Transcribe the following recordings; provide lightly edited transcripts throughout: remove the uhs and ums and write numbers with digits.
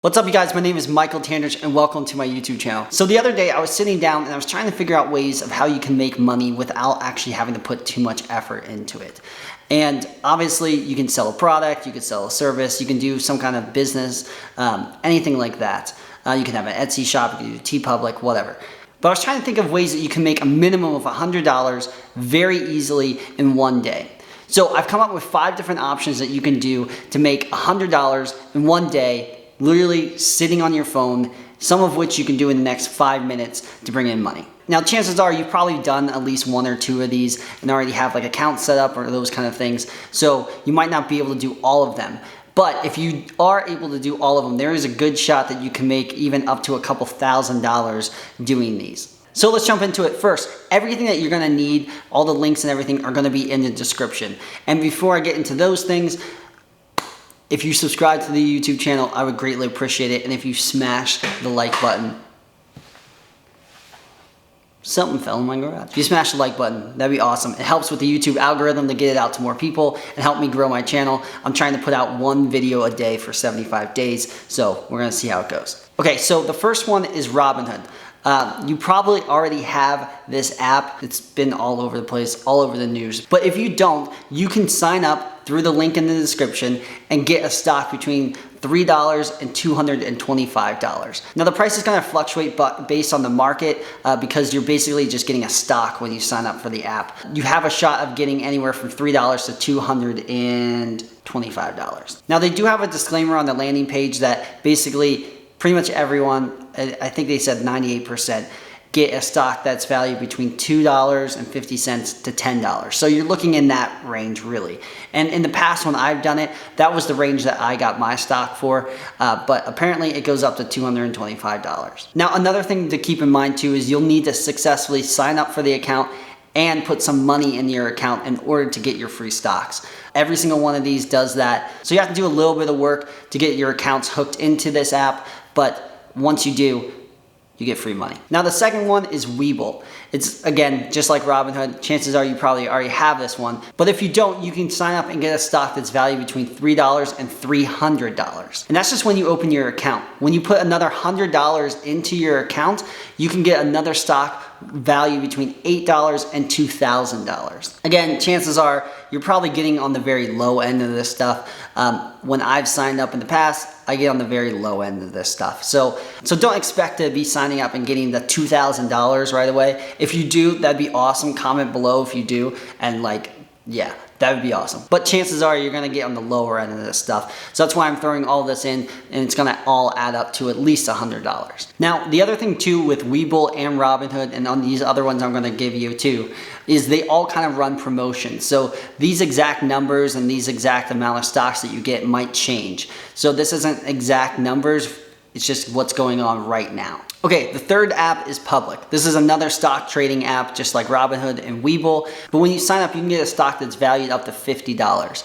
What's up, you guys? My name is Michael Tandrich and welcome to my YouTube channel. So the other day I was sitting down and I was trying to figure out ways of how you can make money without actually having to put too much effort into it. And obviously you can sell a product, you can sell a service, you can do some kind of business, anything like that. You can have an Etsy shop, you can do TeePublic, whatever. But I was trying to think of ways that you can make a minimum of $100 very easily in one day. So I've come up with 5 different options that you can do to make $100 in one day, literally sitting on your phone, some of which you can do in the next 5 minutes to bring in money. Now, chances are you've probably done at least 1 or 2 of these and already have like accounts set up or those kind of things. So you might not be able to do all of them. But if you are able to do all of them, there is a good shot that you can make even up to a couple $1,000s doing these. So let's jump into it. First, everything that you're gonna need, all the links and everything are gonna be in the description. And before I get into those things, if you subscribe to the YouTube channel, I would greatly appreciate it. And if you smash the like button, something fell in my garage. If you smash the like button, that'd be awesome. It helps with the YouTube algorithm to get it out to more people and help me grow my channel. I'm trying to put out 1 video a day for 75 days. So we're gonna see how it goes. Okay, so the first one is Robinhood. You probably already have this app. It's been all over the place, all over the news. But if you don't, you can sign up through the link in the description and get a stock between $3 and $225. Now the price is going to fluctuate based on the market because you're basically just getting a stock when you sign up for the app. You have a shot of getting anywhere from $3 to $225. Now they do have a disclaimer on the landing page that basically pretty much everyone, I think they said 98%, get a stock that's valued between $2.50 to $10. So you're looking in that range really. And in the past when I've done it, that was the range that I got my stock for, but apparently it goes up to $225. Now another thing to keep in mind too is you'll need to successfully sign up for the account and put some money in your account in order to get your free stocks. Every single one of these does that. So you have to do a little bit of work to get your accounts hooked into this app, but once you do, you get free money. Now the second one is WeBull. It's again, just like Robinhood, chances are you probably already have this one, but if you don't, you can sign up and get a stock that's valued between $3 and $300. And that's just when you open your account. When you put another $100 into your account, you can get another stock value between $8 and $2,000. Again, chances are you're probably getting on the very low end of this stuff. When I've signed up in the past, I get on the very low end of this stuff. So don't expect to be signing up and getting the $2,000 right away. If you do, that'd be awesome. Comment below if you do, and yeah, that would be awesome. But chances are you're gonna get on the lower end of this stuff. So that's why I'm throwing all this in, and it's gonna all add up to at least $100. Now, the other thing too with WeBull and Robinhood, and on these other ones I'm gonna give you too, is they all kind of run promotions. So these exact numbers and these exact amount of stocks that you get might change. So this isn't exact numbers, it's just what's going on right now. Okay, the third app is Public. This is another stock trading app just like Robinhood and WeBull, but when you sign up, you can get a stock that's valued up to $50.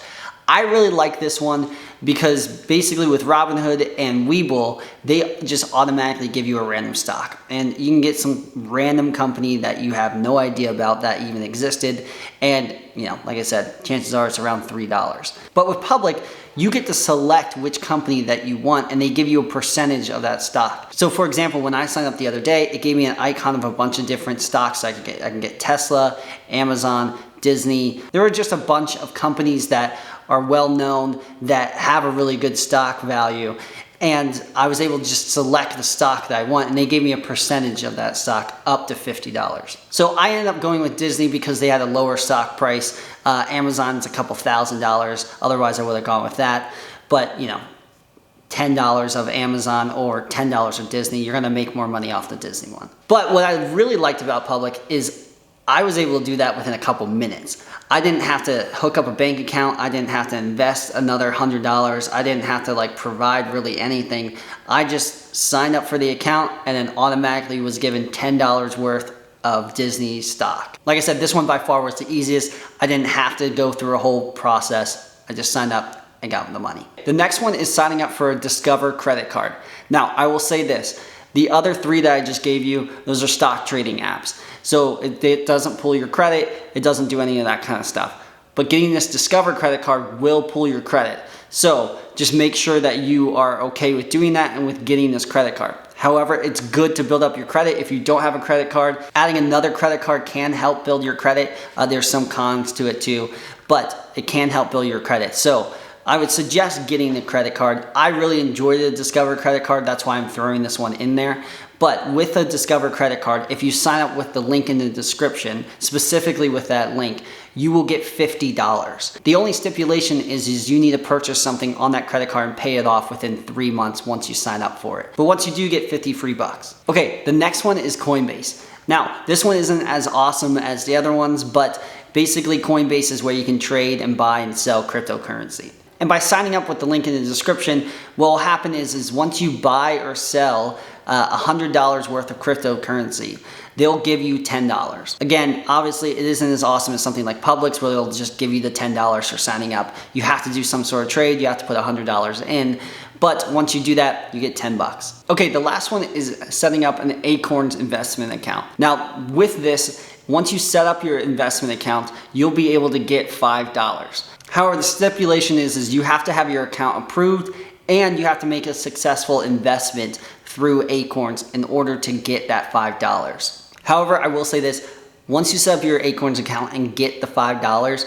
I really like this one because basically with Robinhood and WeBull, they just automatically give you a random stock. And you can get some random company that you have no idea about that even existed. And like I said, chances are it's around $3. But with Public, you get to select which company that you want and they give you a percentage of that stock. So for example, when I signed up the other day, it gave me an icon of a bunch of different stocks I could get. I can get Tesla, Amazon, Disney. There are just a bunch of companies that are well known that have a really good stock value. And I was able to just select the stock that I want and they gave me a percentage of that stock up to $50. So I ended up going with Disney because they had a lower stock price. Amazon's a couple $1,000s. Otherwise I would have gone with that. But $10 of Amazon or $10 of Disney, you're gonna make more money off the Disney one. But what I really liked about Public is I was able to do that within a couple minutes. I didn't have to hook up a bank account. I didn't have to invest another $100. I didn't have to provide really anything. I just signed up for the account and then automatically was given $10 worth of Disney stock. Like I said, this one by far was the easiest. I didn't have to go through a whole process. I just signed up and got the money. The next one is signing up for a Discover credit card. Now, I will say this. The other 3 that I just gave you, those are stock trading apps. So it doesn't pull your credit, it doesn't do any of that kind of stuff. But getting this Discover credit card will pull your credit. So just make sure that you are okay with doing that and with getting this credit card. However, it's good to build up your credit. If you don't have a credit card, adding another credit card can help build your credit. There's some cons to it too, but it can help build your credit. So I would suggest getting the credit card. I really enjoy the Discover credit card. That's why I'm throwing this one in there. But with the Discover credit card, if you sign up with the link in the description, specifically with that link, you will get $50. The only stipulation is you need to purchase something on that credit card and pay it off within 3 months once you sign up for it. But once you do, get 50 free bucks. Okay, the next one is Coinbase. Now, this one isn't as awesome as the other ones, but basically Coinbase is where you can trade and buy and sell cryptocurrency. And by signing up with the link in the description, what will happen is once you buy or sell $100 worth of cryptocurrency, they'll give you $10. Again, obviously it isn't as awesome as something like Publix where they'll just give you the $10 for signing up. You have to do some sort of trade, you have to put $100 in, but once you do that, you get 10 bucks. Okay, the last one is setting up an Acorns investment account. Now, with this, once you set up your investment account, you'll be able to get $5. However, the stipulation is you have to have your account approved and you have to make a successful investment through Acorns in order to get that $5. However, I will say this, once you set up your Acorns account and get the $5,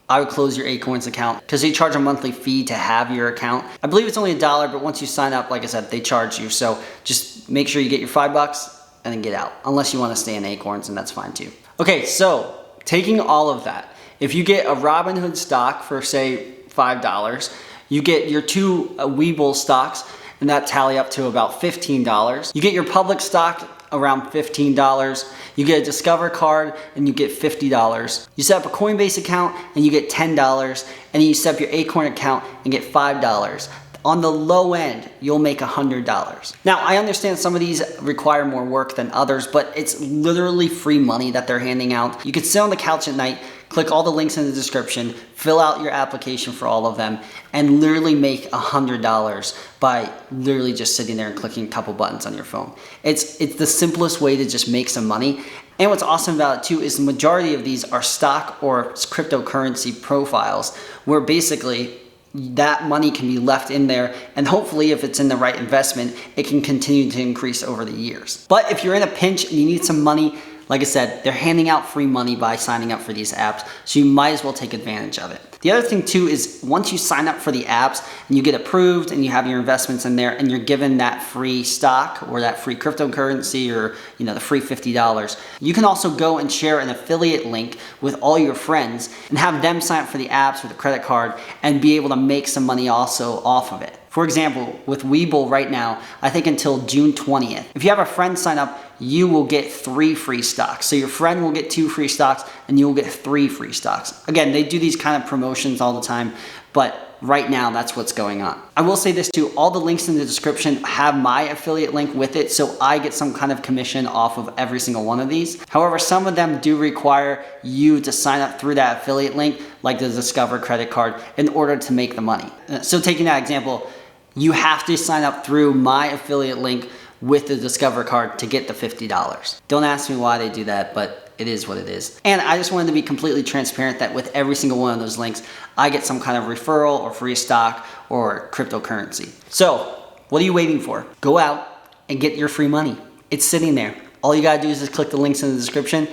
I would close your Acorns account because they charge a monthly fee to have your account. I believe it's only $1, but once you sign up, like I said, they charge you. So just make sure you get your $5 and then get out, unless you want to stay in Acorns, and that's fine too. Okay, so taking all of that, if you get a Robinhood stock for say $5, you get your 2 WeBull stocks, and that tally up to about $15. You get your public stock around $15. You get a Discover card and you get $50. You set up a Coinbase account and you get $10. And then you set up your Acorn account and get $5. On the low end, you'll make $100. Now, I understand some of these require more work than others, but it's literally free money that they're handing out. You could sit on the couch at night, click all the links in the description, fill out your application for all of them, and literally make $100 by literally just sitting there and clicking a couple buttons on your phone. It's the simplest way to just make some money. And what's awesome about it too is the majority of these are stock or cryptocurrency profiles where basically that money can be left in there, and hopefully if it's in the right investment, it can continue to increase over the years. But if you're in a pinch and you need some money, like I said, they're handing out free money by signing up for these apps, so you might as well take advantage of it. The other thing too is once you sign up for the apps and you get approved and you have your investments in there and you're given that free stock or that free cryptocurrency or the free $50, you can also go and share an affiliate link with all your friends and have them sign up for the apps with a credit card and be able to make some money also off of it. For example, with WeBull right now, I think until June 20th, if you have a friend sign up, you will get 3 free stocks. So your friend will get 2 free stocks and you will get 3 free stocks. Again, they do these kind of promotions all the time, but right now that's what's going on. I will say this too, all the links in the description have my affiliate link with it, so I get some kind of commission off of every single one of these. However, some of them do require you to sign up through that affiliate link, like the Discover credit card, in order to make the money. So taking that example, you have to sign up through my affiliate link with the Discover card to get the $50. Don't ask me why they do that, but it is what it is. And I just wanted to be completely transparent that with every single one of those links, I get some kind of referral or free stock or cryptocurrency. So what are you waiting for? Go out and get your free money. It's sitting there. All you gotta do is just click the links in the description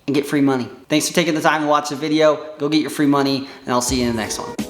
and get free money. Thanks for taking the time to watch the video. Go get your free money, and I'll see you in the next one.